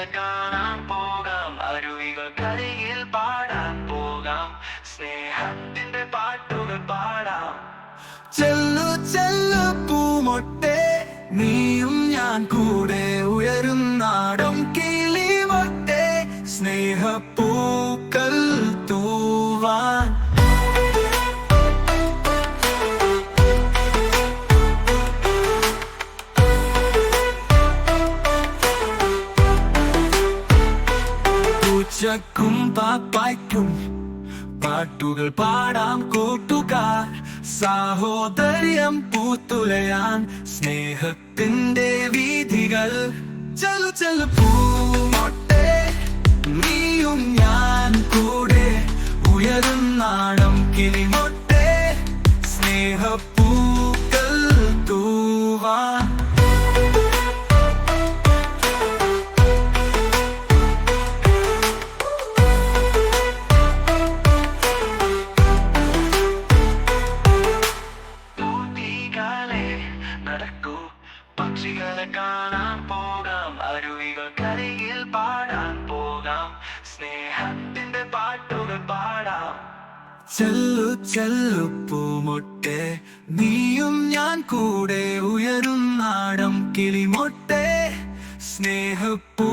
പക്ഷികളെ കാണാൻ പോകാം, അരുവികൾക്കരികിൽ പാടാൻ പോകാം, സ്നേഹത്തിന്റെ പാട്ടുകൾ പാടാം. ചെല്ലു ചെല്ലു പൂമൊട്ടെ, നീയും ഞാൻ കൂടെ ഉയരും നാടം കിളിമൊട്ടെ, സ്നേഹപ്പൂക്കൾ തൂവാൻ. പൂച്ചക്കും പാപ്പായ്ക്കും പാട്ടുകൾ പാടാം കൂട്ടുകാർ, സാഹോദര്യം പൂത്തുലയാൻ സ്നേഹത്തിന്റെ വീഥികൾ. ചെല്ലു ചെല്ലു പൂമൊട്ടെ, നീയും ഞാൻ കൂടെ ഉയരും നാടം കിളിമൊട്ടെ, സ്നേഹപ്പൂക്കൾ തൂവാൻ. നടക്കൂ, പക്ഷികളെ കാണാൻ പോകാം, അരുവികൾക്കരികിൽ പാടാൻ പോകാം, സ്നേഹത്തിന്റെ പാട്ടുകൾ പാടാം. ചെല്ലു ചെല്ലു പൂമൊട്ടെ, നീയും ഞാൻ കൂടെ ഉയരും നാടം കിളിമൊട്ടെ, സ്നേഹപ്പൂ